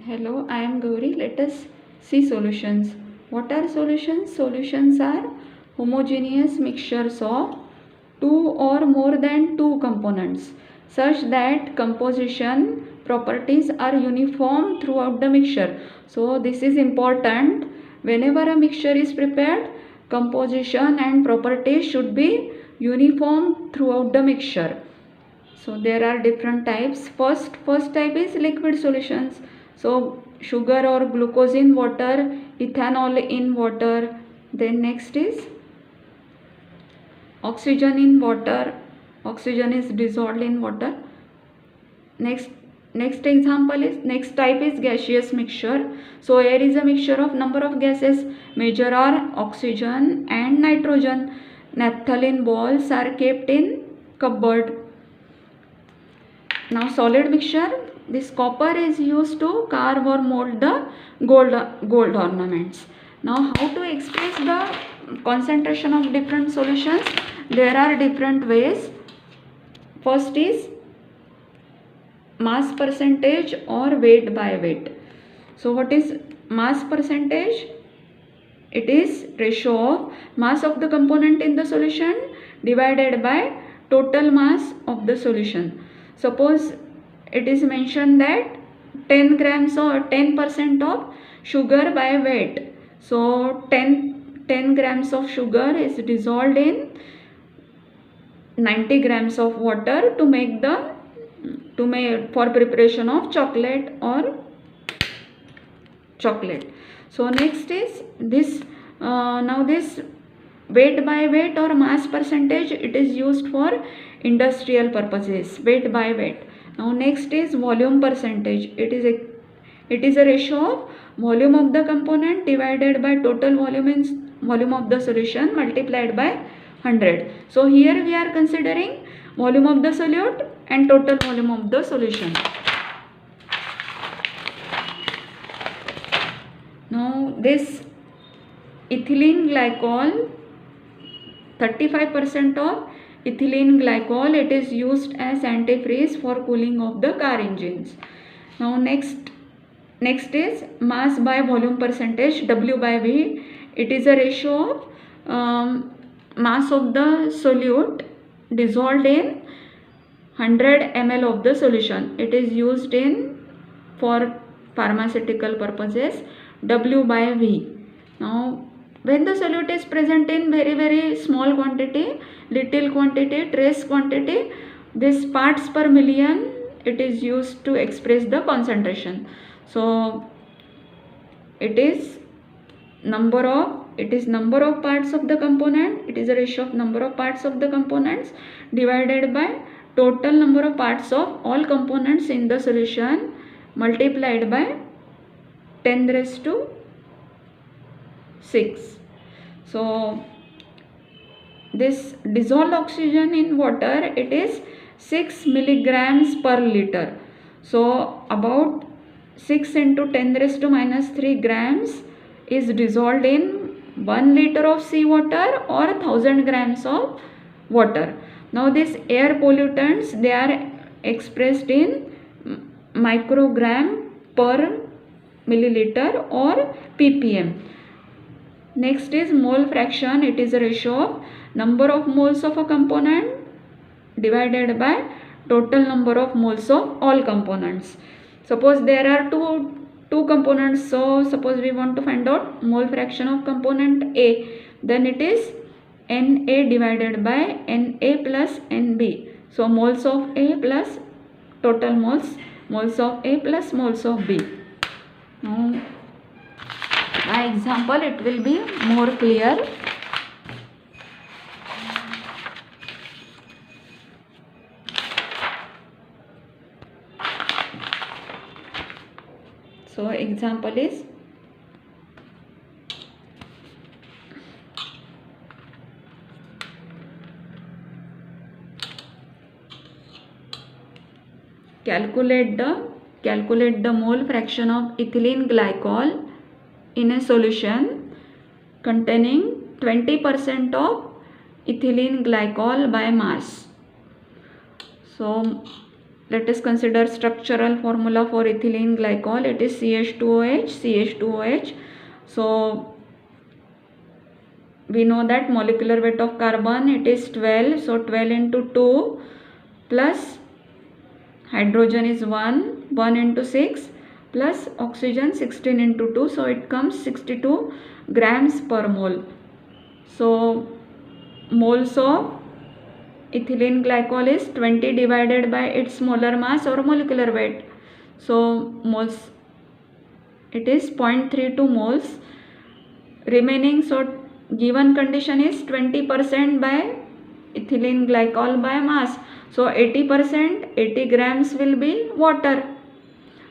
Hello, I am Gauri. Let us see solutions. What are solutions? Solutions are homogeneous mixtures of two or more than two components such that composition properties are uniform throughout the mixture. So this is important. Whenever a mixture is prepared, composition and properties should be uniform throughout the mixture. So there are different types. First type is liquid solutions. So sugar or glucose in water, ethanol in water. Then next is oxygen in water. Oxygen is dissolved in water. Next next type is gaseous mixture. So air is a mixture of number of gases. Major are oxygen and nitrogen. Naphthalene balls are kept in cupboard. Now solid mixture, this copper is used to carve or mold the gold ornaments. Now how to express the concentration of different solutions? There are different ways. First is mass percentage or weight by weight. So what is mass percentage? It is ratio of mass of the component in the solution divided by total mass of the solution. Suppose it is mentioned that 10 grams or 10% of sugar by weight. So 10 grams of sugar is dissolved in 90 grams of water for preparation of chocolate or chocolate. So next is this now this weight by weight or mass percentage, it is used for industrial purposes, weight by weight. Now next is volume percentage. It is a ratio of volume of the component divided by total volume of the solution multiplied by 100. So here we are considering volume of the solute and total volume of the solution. Now this ethylene glycol, 35% of ethylene glycol, it is used as antifreeze for cooling of the car engines. Now next is mass by volume percentage, W by V. It is a ratio of mass of the solute dissolved in 100 ml of the solution. It is used for pharmaceutical purposes, W by V. Now when the solute is present in very small quantity, little quantity, trace quantity, this parts per million, it is used to express the concentration. So it is number of parts of the component. It is a ratio of number of parts of the components divided by total number of parts of all components in the solution multiplied by 10 raised to 6. So this dissolved oxygen in water, it is 6 milligrams per liter. So about 6 into 10 raised to minus 3 grams is dissolved in 1 liter of seawater or 1000 grams of water. Now these air pollutants, they are expressed in microgram per milliliter or ppm. Next is mole fraction. It is a ratio of number of moles of a component divided by total number of moles of all components. Suppose there are two components. So suppose we want to find out mole fraction of component A. Then it is Na divided by Na plus Nb. So moles of A plus total moles of A plus moles of B. Now by example it will be more clear. So example is calculate the mole fraction of ethylene glycol in a solution containing 20% of ethylene glycol by mass. So let us consider structural formula for ethylene glycol. It is CH2OH, CH2OH. So we know that molecular weight of carbon, it is 12. So 12 into 2 plus hydrogen is 1 into 6 plus oxygen 16 into 2. So it comes 62 grams per mole. So moles of ethylene glycol is 20 divided by its molar mass or molecular weight. So moles, it is 0.32 moles remaining. So given condition is 20% by ethylene glycol by mass. So 80%, 80 grams will be water.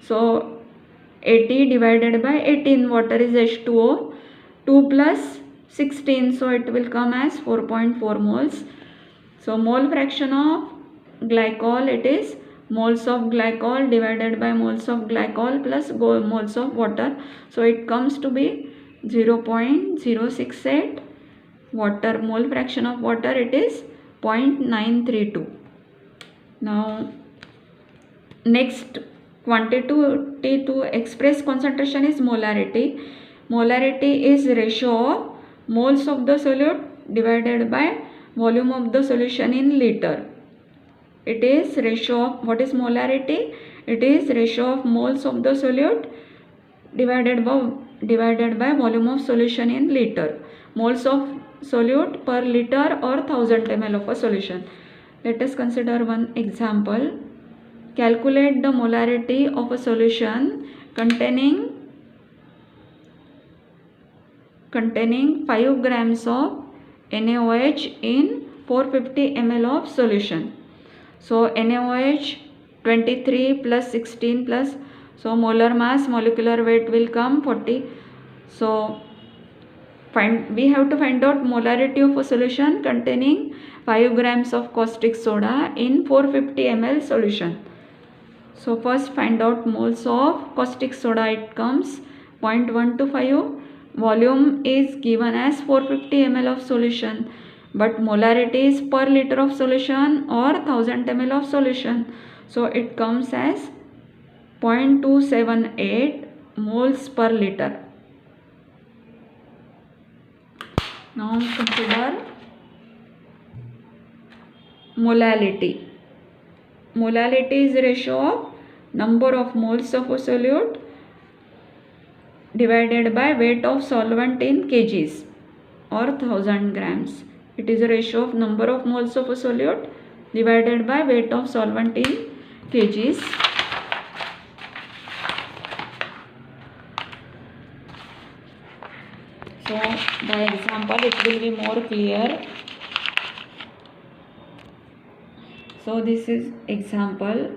So 80 divided by 18, water is H2O, 2 plus 16, so it will come as 4.4 moles. So mole fraction of glycol, it is moles of glycol divided by moles of glycol plus moles of water. So it comes to be 0.068. Water, mole fraction of water, it is 0.932. Now next quantity to express concentration is molarity. Molarity is ratio of moles of the solute divided by volume of the solution in liter. It is ratio of, what is molarity? It is ratio of moles of the solute divided by volume of solution in liter. Moles of solute per liter or 1000 ml of a solution. Let us consider one example. Calculate the molarity of a solution containing 5 grams of NaOH in 450 ml of solution. So NaOH 23 plus 16 plus, so molar mass, molecular weight will come 40. So we have to find out molarity of a solution containing 5 grams of caustic soda in 450 ml solution. So first find out moles of caustic soda. It comes 0.125. Volume is given as 450 ml of solution, but molarity is per liter of solution or 1000 ml of solution. So it comes as 0.278 moles per liter. Now consider molality. Molality is ratio of number of moles of a solute divided by weight of solvent in kgs or 1000 grams. It is a ratio of number of moles of a solute divided by weight of solvent in kgs. So by example it will be more clear. So this is example.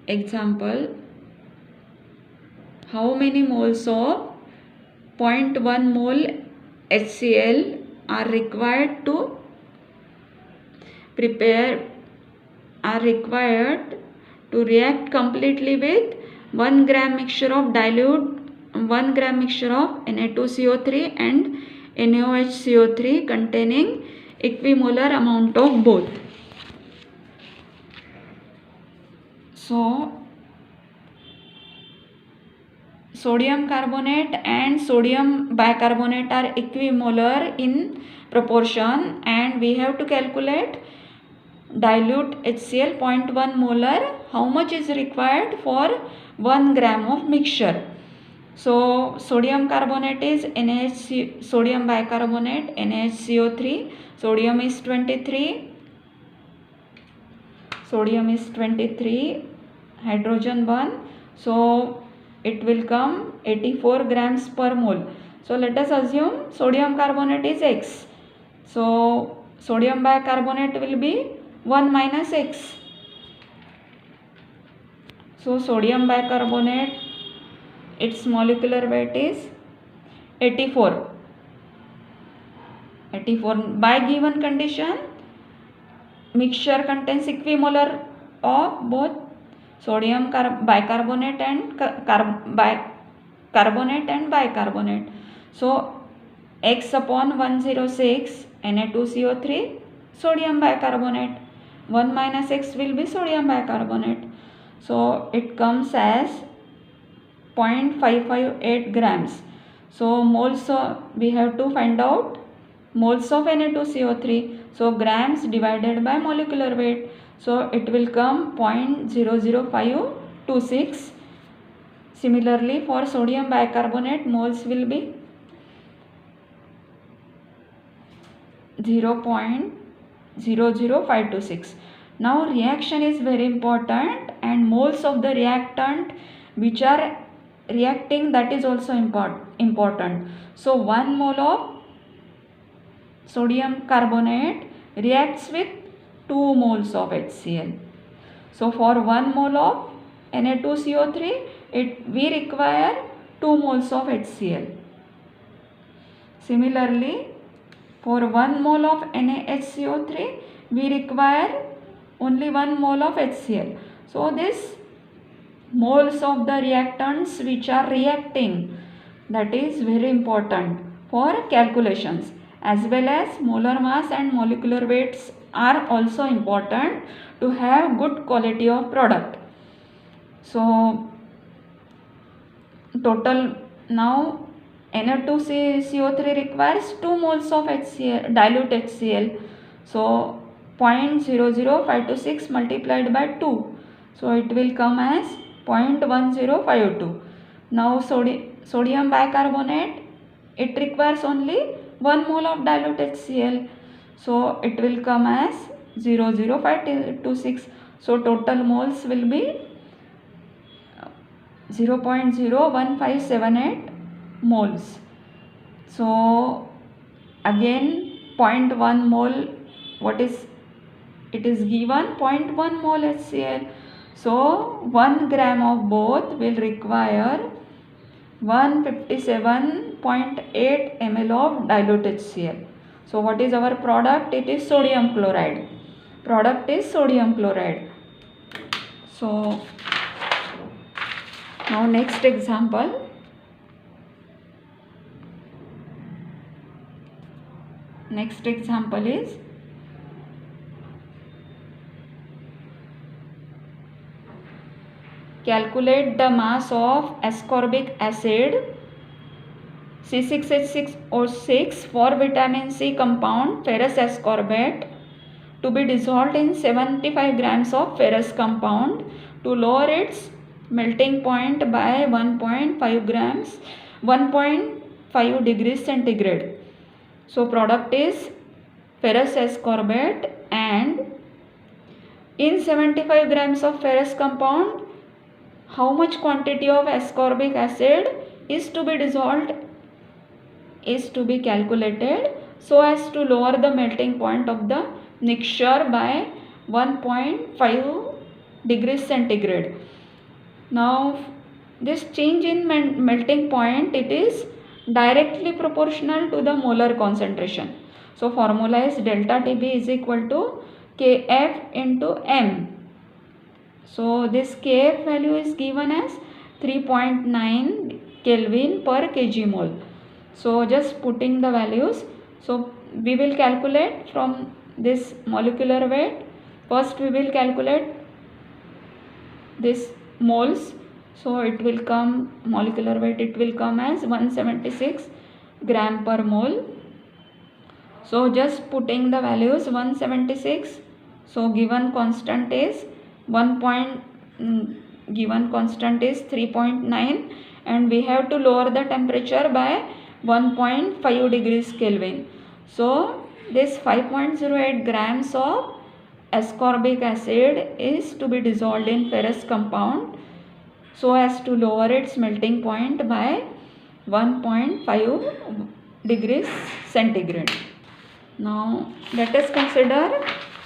Example, how many moles of 0.1 mole HCl are required to react completely with 1 gram mixture of dilute 1 gram mixture of Na2CO3 and NaOHCO3 containing equimolar amount of both. So sodium carbonate and sodium bicarbonate are equimolar in proportion, and we have to calculate dilute HCl 0.1 molar, how much is required for 1 gram of mixture. So sodium carbonate is sodium bicarbonate NaHCO3, sodium is 23, hydrogen 1, so it will come 84 grams per mole. So let us assume sodium carbonate is X, so sodium bicarbonate will be 1 minus X. So sodium bicarbonate, its molecular weight is 84. By given condition, mixture contains equimolar of both sodium bicarbonate and carbonate and bicarbonate. So x upon 106 Na2CO3 sodium bicarbonate. 1 minus x will be sodium bicarbonate. So it comes as 0.558 grams. So moles we have to find out moles of Na2CO3. So grams divided by molecular weight. So it will come 0.00526. Similarly for sodium bicarbonate moles will be 0.00526. Now reaction is very important, and moles of the reactant which are reacting, that is also important. So 1 mole of sodium carbonate reacts with 2 moles of HCl. So for 1 mole of Na2CO3 we require 2 moles of HCl. Similarly for 1 mole of NaHCO3 we require only 1 mole of HCl. So this moles of the reactants which are reacting, that is very important for calculations, as well as molar mass and molecular weights are also important to have good quality of product. So total now Na2CO3 requires 2 moles of HCl, dilute HCl. So 0.00526 multiplied by 2. So it will come as 0.1052. Now sodium bicarbonate, it requires only 1 mole of dilute HCl. So it will come as 0.0526. So total moles will be 0.01578 moles. So again 0.1 mole, what is it is given 0.1 mole HCl. So 1 gram of both will require 157.8 ml of dilute HCl. So what is our product? It is sodium chloride. Product is sodium chloride. So now next example. Next example is calculate the mass of ascorbic acid C6H6O6 for vitamin C compound ferrous ascorbate to be dissolved in 75 grams of ferrous compound to lower its melting point by 1.5 degrees centigrade. So product is ferrous ascorbate, and in 75 grams of ferrous compound, how much quantity of ascorbic acid is to be dissolved is to be calculated so as to lower the melting point of the mixture by 1.5 degrees centigrade. Now this change in melting point, it is directly proportional to the molar concentration. So formula is delta Tb is equal to Kf into m. So this Kf value is given as 3.9 Kelvin per kg mole. So just putting the values. So we will calculate from this molecular weight. First we will calculate this moles. So it will come, molecular weight, it will come as 176 gram per mole. So just putting the values 176. So given constant is 3.9, and we have to lower the temperature by 1.5 degrees Kelvin. So this 5.08 grams of ascorbic acid is to be dissolved in ferrous compound so as to lower its melting point by 1.5 degrees centigrade. Now let us consider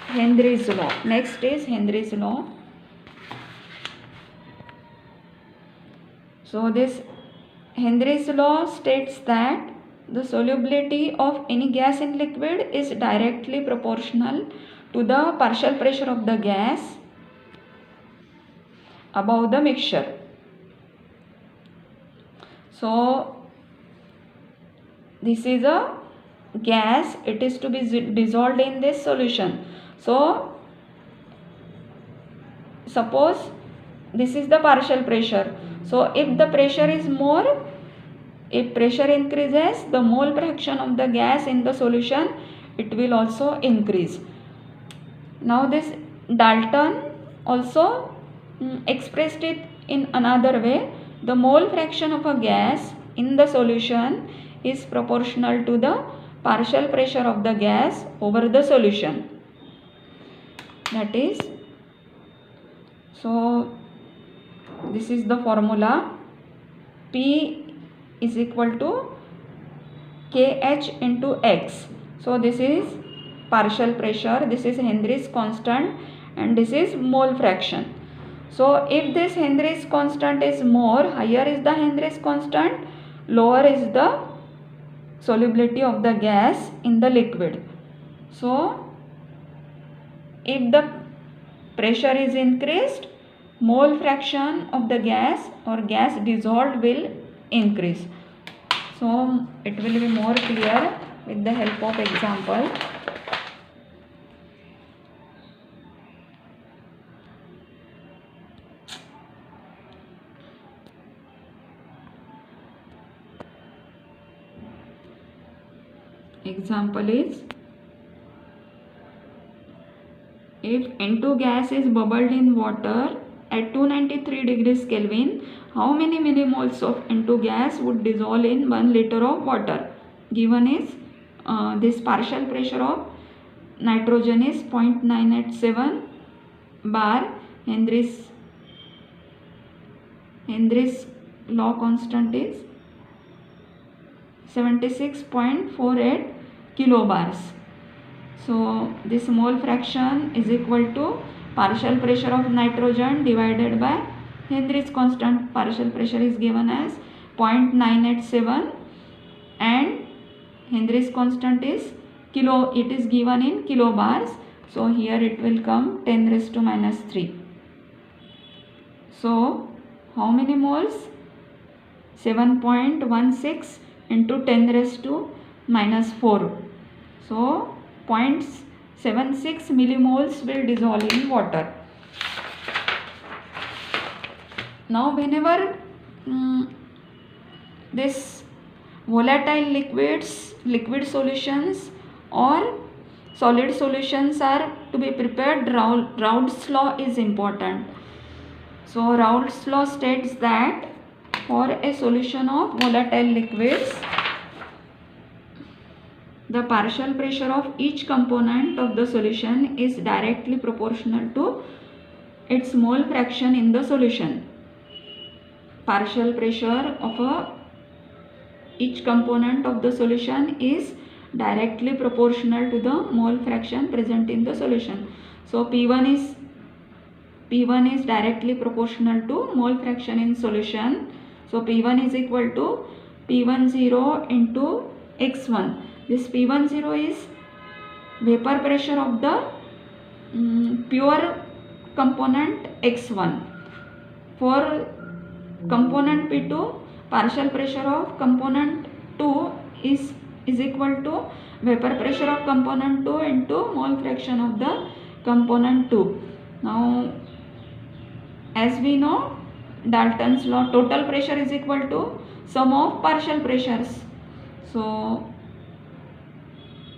Henry's law. Next is Henry's law. So this Henry's law states that the solubility of any gas in liquid is directly proportional to the partial pressure of the gas above the mixture. So this is a gas, it is to be dissolved in this solution. So suppose this is the partial pressure. So if the pressure is more, if pressure increases, the mole fraction of the gas in the solution, it will also increase. Now this Dalton also expressed it in another way. The mole fraction of a gas in the solution is proportional to the partial pressure of the gas over the solution. That is, so this is the formula. P is equal to KH into X. So this is partial pressure, this is Henry's constant, and this is mole fraction. So if this Henry's constant is more, higher is the Henry's constant, lower is the solubility of the gas in the liquid. So if the pressure is increased, mole fraction of the gas or gas dissolved will increase. So it will be more clear with the help of example. Example is, if N2 gas is bubbled in water at 293 degrees Kelvin, how many millimoles of N2 gas would dissolve in 1 liter of water? Given is this partial pressure of nitrogen is 0.987 bar. Henry's law constant is 76.48 kilobars. So this mole fraction is equal to partial pressure of nitrogen divided by Henry's constant. Partial pressure is given as 0.987 and Henry's constant is it is given in kilobars. So here it will come 10 raised to minus 3. So how many moles? 7.16 into 10 raised to minus 4. So 0.76 millimoles will dissolve in water. Now whenever this volatile liquids, liquid solutions or solid solutions are to be prepared, Raoult's law is important. So Raoult's law states that for a solution of volatile liquids, the partial pressure of each component of the solution is directly proportional to its mole fraction in the solution. Partial pressure of each component of the solution is directly proportional to the mole fraction present in the solution. So P1 is directly proportional to mole fraction in solution. So P1 is equal to P10 into X1. This P10 is vapor pressure of the pure component X1. For component P2, partial pressure of component 2 is equal to vapor pressure of component 2 into mole fraction of the component 2. Now as we know, Dalton's law, total pressure is equal to sum of partial pressures. So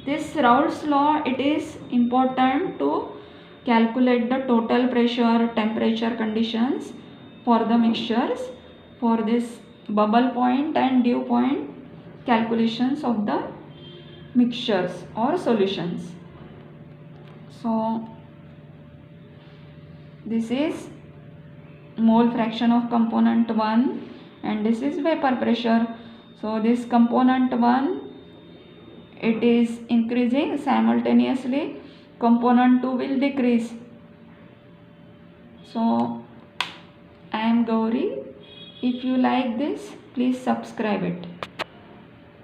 this Raoult's law, it is important to calculate the total pressure, temperature conditions for the mixtures, for this bubble point and dew point calculations of the mixtures or solutions. So this is mole fraction of component 1 and this is vapor pressure. So this component 1, it is increasing simultaneously, component 2 will decrease. So I am Gauri. If you like this, please subscribe it.